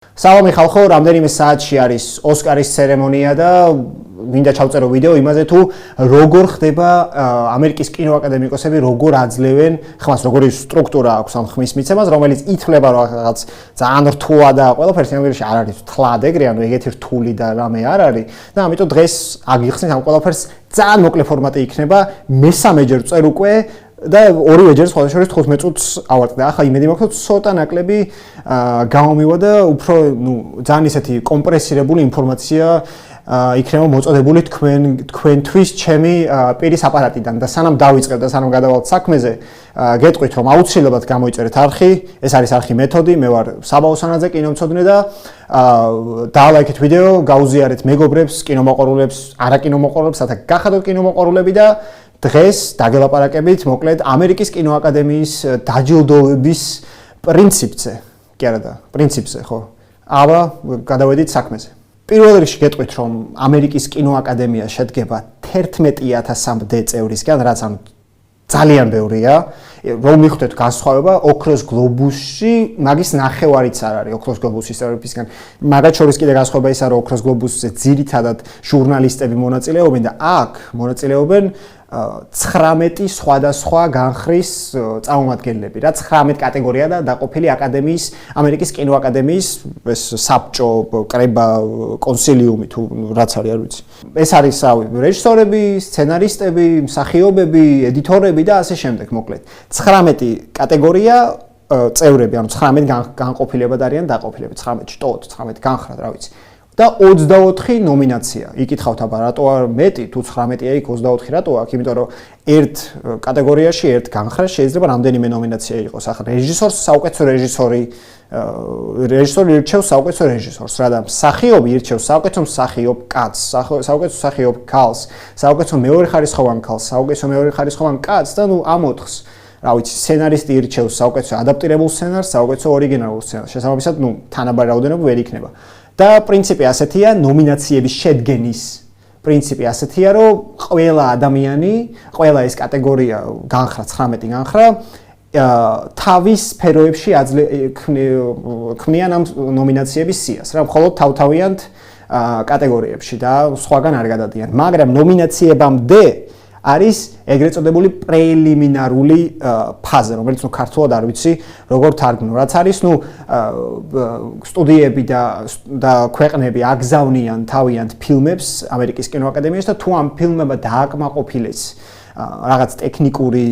Salome ხალხო, რამდენიმე საათში არის ოსკარის ცერემონია და მინდა ჩავწერო ვიდეო იმაზე თუ როგორ ხდება ამერიკის კინოაკადემიკოსები როგორ აძლევენ ხმას, როგორი სტრუქტურა აქვს ამ ხმის მიცემას, რომელიც ითვლება რაღაც ძალიან რთულა და ყველაფერს ამერიკაში არ არის თლად ეგრე, ანუ ეგეთი რთული და რამე არ არის და ამიტომ დღეს აგიხსნით ამ ყველაფერს ძალიან მოკლე ფორმატი იქნება, მესამეჯერ წერ უკვე და ორივე ჯერ სხვადასხვა შორის 15 წუთს ავარტყდა. ახლა იმედი მაქვს, რომ ცოტა ნაკლები გამომივა და უფრო, ძალიან ისეთი კომპრესირებული ინფორმაცია იქნება მოწოდებული თქვენთვის ჩემი პირის აპარატიდან და სანამ დავიწყებ და სანამ გადავალთ საქმეზე, გეტყვით, რომ აუცილებლად გამოიწერეთ არხი, ეს არის არხი მეთოდი, მე ვარ საბაო სანაძე, კინომცოდნე და დაალაიქეთ ვიდეო, გაუზიარეთ მეგობრებს, კინომოყვარულებს, არაკინომოყვარულებს, რათა გახადოთ კინომოყვარულები და დღეს დაგელაპარაკებით მოკლედ ამერიკის კინოაკადემიის დაჯილდოების პრინციპზე. კი არა და პრინციპზე, ხო? აბა გადავედით საქმეზე. პირველ რიგში გეტყვით, რომ ამერიკის კინოაკადემია შედგება 11,000-მდე წევრისგან, რაც ანუ ძალიან ბევრია. რომ მიხვდეთ განსხვავება ოქროს გლობუსში, მაგის ნახევარიც არ არის ოქროს გლობუსის წევრებისგან. მაგათ შორის კიდე განსხვავება ისაა, რომ ოქროს გლობუსზე ძირითადად ჟურნალისტები მონაწილეობენ და აქ მონაწილეობენ 19 სხვადასხვა განხრის წარმომადგენლები, რა 19 კატეგორია და დაყოფილი აკადემიის, ამერიკის კინოაკადემიის ეს საბჭო, კრება, კონსილიუმი თუ რაც არის, არ ვიცი. ეს არის რეჟისორები, სცენარისტები, მსახიობები, ედიტორები და ასე შემდეგ, მოკლედ. 19 კატეგორია წევრები, ანუ 19 განყოფილებად არიან დაყოფილები, 19 შტოთ, 19 განხრად, რა ვიცი. და 24 ნომინაცია. იკითხავთ აბა რატო არ მეტი თუ 19-ია იქ 24 რატო აქვს? იმიტომ რომ ერთ კატეგორიაში, ერთ განხრას შეიძლება რამდენიმე ნომინაცია იყოს. ახლა რეჟისორს საუკეთესო რეჟისორი ირჩევს საუკეთესო რეჟისორს, რა და მსახიობი ირჩევს საუკეთესო მსახიობ კაცს, საუკეთესო მსახიობ ქალს, საუკეთესო მეორე ხარისხოვან ქალს, საუკეთესო მეორე ხარისხოვან კაცს და ამ 4-ს რა ვიცი, სცენარისტი ირჩევს საუკეთესო ადაპტირებულ სცენარს, საუკეთესო ორიგინალურ სცენარს. შესაბამისად, თანაბარი რაოდენობა ვერ იქნება. და პრინციპი ასეთია, ნომინაციების შედგენის პრინციპი ასეთია, რომ ყველა ადამიანი, ყველა ეს კატეგორია განხრა 19 განხრა თავის სფეროებში ქმნიან ამ ნომინაციების სიას, რა მხოლოდ თავთავიანთ კატეგორიებში და სხვაგან არ გადადიან. მაგრამ ნომინაციებამდე არის ეგრეთ წოდებული პრელიმინარული ფაზა, რომელიც ქართულად არ ვიცი როგორ თარგმნო. რაც არის, სტუდიები და ქვეყნები აგზავნიან თავიანთ ფილმებს ამერიკის კინოაკადემიას და თუ ამ ფილმებმა დააკმაყოფილეს რაღაც ტექნიკური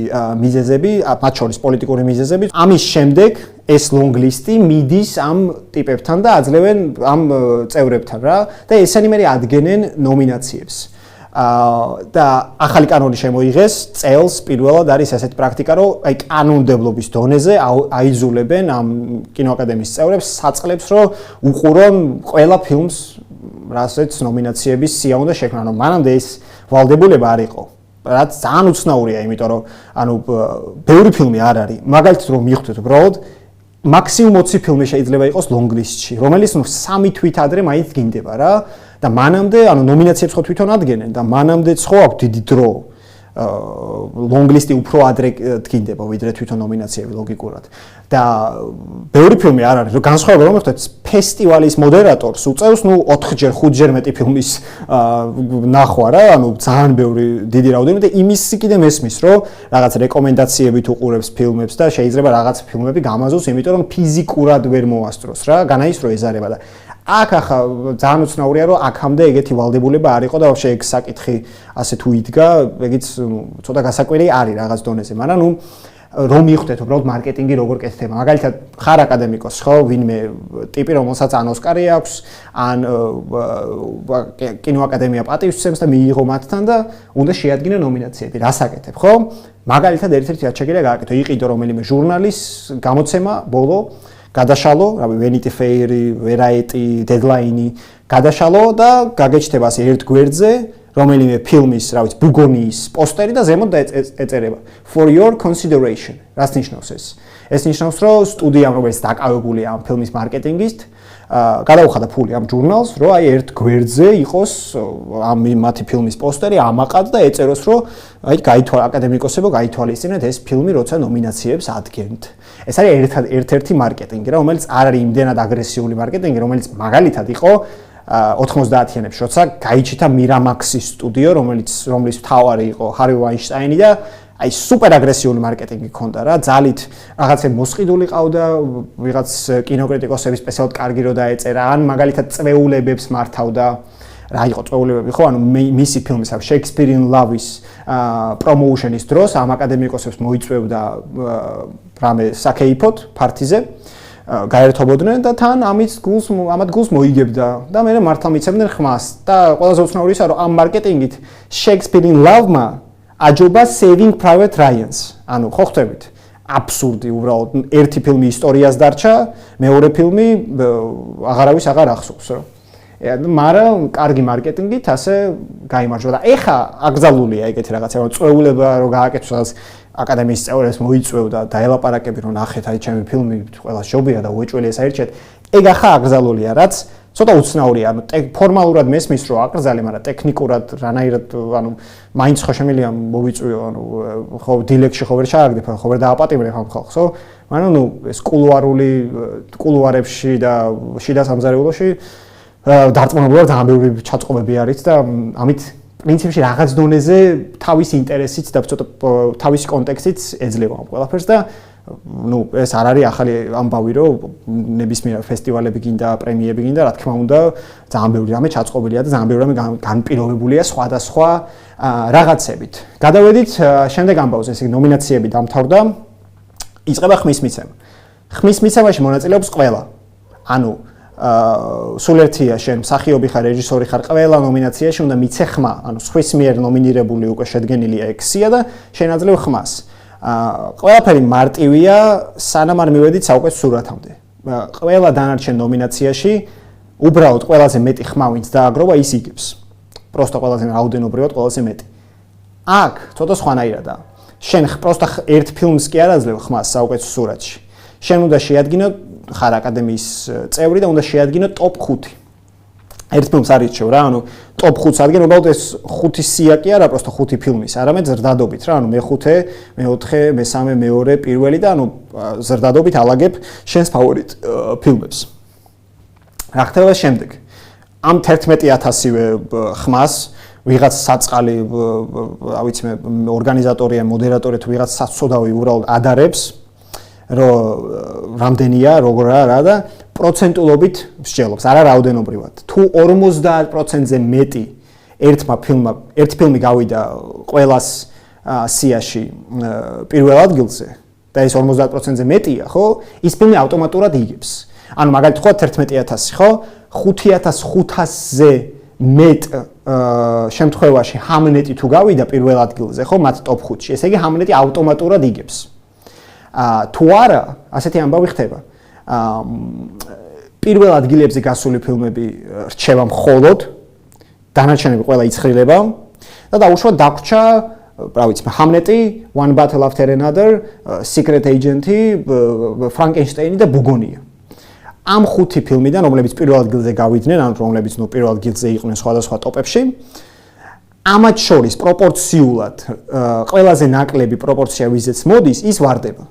მიზეზები, მათ შორის პოლიტიკური მიზეზები, ამის შემდეგ ეს ლონგლისტი მიდის ამ ტიპებთან და აძლევენ ამ წევრებთან რა და ესენი მე ადგენენ ნომინაციებს. და ახალი კანონი შემოიღეს წელს პირველად არის ასეთი პრაქტიკა, რომ აი კანონმდებლობის დონეზე აიძულებენ ამ კინოაკადემიის წევრებს საწყლებს, რომ უყურონ ყველა ფილმს, რასაც ნომინაციების სია უნდა შექმნან. ანუ მანამდე ეს ვალდებულება არ იყო. რაც ძალიან უცნაურია, იმიტომ რომ ანუ ბევრი ფილმი არ არის. მაგალითად რომ მიხვდეთ, უბრალოდ მაქსიმუმ 20 ფილმი შეიძლება იყოს ლონგლისტში, რომელიც 3 თვით ადრე მაინც გინდება რა. და მანამდე, ანუ ნომინაციებს ხო თვითონ ადგენენ და მანამდეც ხო აქვს დიდი დრო. ლონგლისტი უფრო ადრე დგინდება, ვიდრე თვითონ ნომინაციები ლოგიკურად. და ბევრი ფილმი არ არის, რომ განსხვავება რომ ხდეთ, ფესტივალის მოდერატორს უწევს, 4-ჯერ, 5-ჯერ მეტი ფილმის ნახვა რა, ანუ ძალიან ბევრი დიდი რაოდენობა და იმის კიდე მესმის, რომ რაღაც რეკომენდაციებით უყურებს ფილმებს და შეიძლება რაღაც ფილმები გამაზოს, იმიტომ რომ ფიზიკურად ვერ მოასწროს რა, განაის რომ ეზარება და აქ ახლა ძალიან უცნაურია, რომ აქამდე ეგეთი ვალდებულება არ იყო და ვაფშე ეგ საკითხი ასე თუ იდგა, ეგიც ცოტა გასაკვირი არის რაღაც დონეზე, მაგრამ რომ მიხვდეთ უბრალოდ მარკეტინგი როგორ კეთდება. მაგალითად, ხარ აკადემიკოსი, ხო, ვინმე ტიპი, რომელსაც ან ოსკარი აქვს, ან კინოაკადემია პატივსცემს და მიიღო მათთან და უნდა შეადგინა ნომინაციები. რას აკეთებ, ხო? მაგალითად, ერთ-ერთი რაც შეგვიძლია გააკეთო, იყიდო რომელიმე ჟურნალის გამოცემა ბოლო გადაშალო, რავი, Vanity Fair, Variety, Deadline, გადაშალო და გაგეჩნდება ასე ერთ გვერდზე რომელიმე ფილმის, რა ვიცი, ბუგონიის პოსტერი და ზემოთ ეწერება for your consideration. რას ნიშნავს ეს? ეს ნიშნავს, რომ სტუდიამ, რომელიც დაკავებულია ამ ფილმის მარკეტინგით, გადაუხადა ფული ამ ჟურნალს, რომ აი ერთ გვერდზე იყოს ამ მათი ფილმის პოსტერი ამაყად და ეწეროს, რომ აი აკადემიკოსებო გაითვალისწინეთ ეს ფილმი, როცა ნომინაციებს ადგენთ. ეს არის ერთ-ერთი მარკეტინგი, რომელიც არ არის იმდენად აგრესიული მარკეტინგი, რომელიც მაგალითად იყო 90-იანებში, როცა გაიჩითა Miramax-ის სტუდიო, რომლის მთავარი იყო Harvey Weinstein და აი სუპერ აგრესიული მარკეტინგი ქონდა რა, ძალით რაღაცა მოსყიდული ყავდა, ვიღაც კინოკრიტიკოსები სპეციალურად კარგი რო დაეწერა, ან მაგალითად წვეულებებს მართავდა. რა იყო წვეულებები, ხო, ანუ მისი ფილმის ამ Shakespeare in Love-ის პრომოუშენის დროს ამ აკადემიკოსებს მოიწვევდა რამე საკეიფოთ ფარტიზე. გაერთობოდნენ და თან ამათ გულს მოიგებდა და მე მართლა მიცემდნენ ხმას და ყველაზე უცნაური ისაა რომ ამ მარკეტინგით Shakespeare in Love-მა აჯობა Saving Private Ryan-ს. ანუ ხო ხვდებით? აბსურდი უბრალოდ ერთი ფილმი ისტორიას დარჩა, მეორე ფილმი აღარავის აღარ ახსოვს რა. მაგრამ კარგი მარკეტინგით ასე გაიმარჯვა და ეხა აკრძალულია ეგეთი რაღაცა, რომ წვეულება რო გააკეთოს აკადემიის წევრებს მოიწვევდა და ელაპარაკები რომ ნახეთ აი ჩემი ფილმი ყველა შობია და უეჭველი ეს აირჩეთ. ეგ ახლა აკრძალულია, რაც ცოტა უცნაურია, ანუ ფორმალურად მესმის რომ აკრძალე, მაგრამ ტექნიკურად რანაირად ანუ მაინც ხო შემიძლია მოვიწვიო, ანუ ხო დილეგში ხო ვერ ჩააგდებ, ხო ვერ დააპატიმრებ ამ ხალხს, ხო? მაგრამ ნუ ეს კულუარებში და შიდა სამზარეულოში დარწმუნებულად ძალიან ბევრი ჩაწყობები არის და ამით პრინციპში რაღაც დონეზე თავის ინტერესით და ცოტა თავის კონტექსტით ეძლევა ამ ყველაფერს და ნუ ეს არ არის ახალი ამბავი რომ ნებისმიერ ფესტივალები გინდა პრემიები გინდა რა თქმა უნდა ძალიან ბევრი რამე ჩაწყობილია და ძალიან ბევრი რამე განპირობებულია სხვადასხვა რაღაცებით. გადავედით შემდეგ ამბავზე, ესე იგი ნომინაციები დამთავრდა, იწყება ხმის მიცემა. ხმის მიცემაში მონაწილეობს ყველა. ანუ სულ ერთია შენ მსახიობი ხარ, რეჟისორი ხარ, ყველა ნომინაციაში უნდა მიცე ხმა, ანუ სხვის მიერ ნომინირებული უკვე შედგენილია 6-ია და შენ აძლევ ხმას. ყველაფერი მარტივია, სანამ არ მივედით საუკეთ სურათამდე. ყველა დანარჩენ ნომინაციაში უბრალოდ ყველაზე მეტი ხმა ვინც დააგროვა ის იგებს. პროსტა ყველაზე რაოდენობრივად ყველაზე მეტი. აქ ცოტა სხვანაირადაა. შენ პროსტა ერთ ფილმს კი არ აძლევ ხმას საუკეთ სურათში. შენ უნდა შეადგინო ხარ აკადემიის წევრი და უნდა შეადგინო ტოპ 5. ერთ ფილმს არიჩევ რა, ანუ ტოპ 5-ს ადგენ, უბრალოდ ეს 5 სია კი არა, просто 5 ფილმის, არამედ ზრდადობით რა, ანუ მე-5, მე-4, მე-3, მე-2, პირველი და ანუ ზრდადობით ალაგებ შენს ფავორიტ ფილმებს. რა ხდება შემდეგ? ამ 11000-ვე ხმას ვიღაც საწყალი, რა ვიცი მე, ორგანიზატორი ან მოდერატორი თუ ვიღაც საცოდავი უბრალოდ ადარებს რომ რამდენია, როგორა რა და პროცენტულობით მსჯელობს, არა რაოდენობრივად. თუ 50%-ზე მეტი ერთ ფილმი გავიდა ყველას სიაში პირველ ადგილზე და ეს 50%-ზე მეტია, ხო? ის ფილმი ავტომატურად იგებს. ანუ მაგალითად ხო 11000, ხო? 5500-ზე მეტ შემთხვევაში ჰამლეტი თუ გავიდა პირველ ადგილზე, ხო, მათ ტოპ 5-ში, ესე იგი ჰამლეტი ავტომატურად იგებს. თუ არა, ასეთი ამბავი ხდება. პირველ ადგილებზე გასული ფილმები რჩება მხოლოდ, დანარჩენები ყველა იცხრილება და დაუშვათ დაგვრჩა, რა ვიცი, ჰამლეტი, One Battle After Another, Secret Agent-ი, Frankenstein-ი და ბუგონია. ამ 5 ფილმიდან, რომლებიც პირველ ადგილზე გავიდნენ, ან რომლებიც ნუ პირველ ადგილზე იყვნენ სხვადასხვა ტოპებში, ამათ შორის პროპორციულად ყველაზე ნაკლები პროპორცია ვიზეც მოდის, ის ვარდება.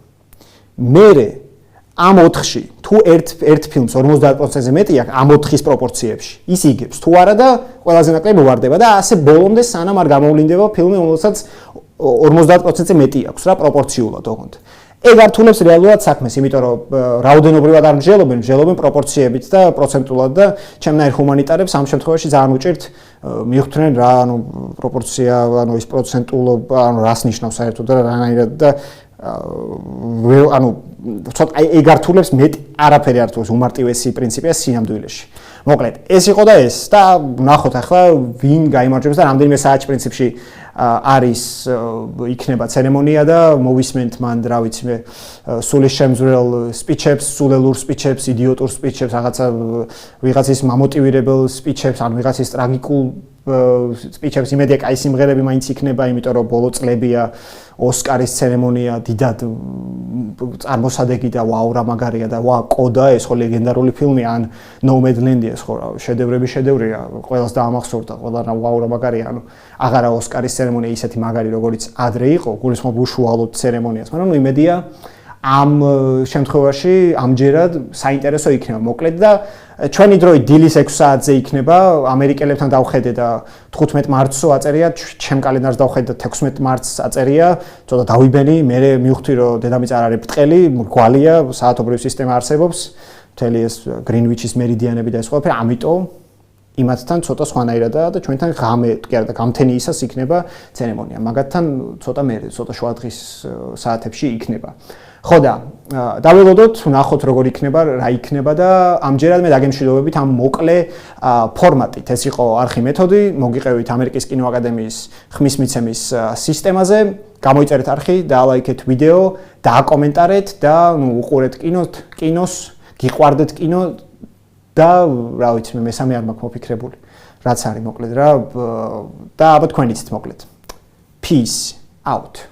მერე ამ 4-ში თუ ერთ ფილმს 50%-ზე მეტი აქვს ამ 4-ის პროპორციებში, ის იგებს. თუ არა და ყველაზე ნაკლები ვარდება და ასე ბოლომდე სანამ არ გამოვლინდება ფილმი, რომელსაც 50%-ზე მეტი აქვს რა პროპორციულად ოღონდ. ეგ ართულებს რეალურად საქმეს, იმიტომ რომ რაოდენობრივად არ მსჯელობენ პროპორციებით და პროცენტულად და ჩემნაირ ჰუმანიტარებს ამ შემთხვევაში ძალიან უჭირთ მიხვდნენ რა, ანუ პროპორცია, ანუ ის პროცენტულობა, ანუ რას ნიშნავს საერთოდ და რანაირად და ანუ ცოტა ეგ ართულებს მეტი არაფერი ართულებს უმარტივესი პრინციპია სინამდვილეში. მოკლედ, ეს იყო და ეს და ნახოთ ახლა ვინ გაიმარჯვებს და რამდენიმე საათში პრინციპში არის იქნება ცერემონია და მოვისმენთ მან რა ვიცი მე სულის შემზვრელ სპიჩებს, სულელურ სპიჩებს, იდიოტურ სპიჩებს, ვიღაცის მამოტივირებელ სპიჩებს, ან ვიღაცის ტრაგიკულ სპიჩებს, იმედია კაი სიმღერები მაინც იქნება, იმიტომ რომ ბოლო წლებია ოსკარის ცერემონია დიდად წარმოსადეგი და ვაუ რა მაგარია და ვა კოდა ეს ხო ლეგენდარული ფილმი ან ნოუმედლენდი ეს ხო შედევრია ყველას დაამახსოვრდა ყველა რა ვაუ რა მაგარია ანუ აღარა ოსკარის ცერემონია ისეთი მაგარი როგორც ადრე იყო გულისხმობ უშუალოდ ცერემონიას მაგრამ ნუ იმედია ამ შემთხვევაში ამჯერად საინტერესო იქნება მოკლედ და ჩვენი დროით დილის 6 საათზე იქნება ამერიკელებთან დავხედე და 15 მარტსო აწერია ჩემ კალენდარს დავხედე და 16 მარტს აწერია ცოტა დავიბენი მე მივხვდი რომ დედამიწა არ არის ბრტყელი მრგვალია საათობრივი სისტემა არსებობს მთელი ეს გრინვიჩის მერიდიანები და ეს ყველაფერი ამიტომ იმათთან ცოტა სხვანაირადაა და ჩვენთან ღამე კი არა და გამთენიისას იქნება ცერემონია მაგათთან ცოტა მე ცოტა შუა დღის საათებში იქნება ხო და დაველოდოთ ვნახოთ როგორ იქნება რა იქნება და ამჯერად მე დაგემშვიდობებით ამ მოკლე ფორმატით ეს იყო არხი-მეთოდი მოგიყევით ამერიკის კინოაკადემიის ხმის მიცემის სისტემაზე გამოიწერეთ არხი დაალაიქეთ ვიდეო დააკომენტარეთ და ნუ უყურეთ კინოს გიყვარდეთ კინო და რა ვიცი მე მესამე არ მაქვს მოფიქრებული რაც არის მოკლედ რა და ალბათ თქვენიცით მოკლედ peace out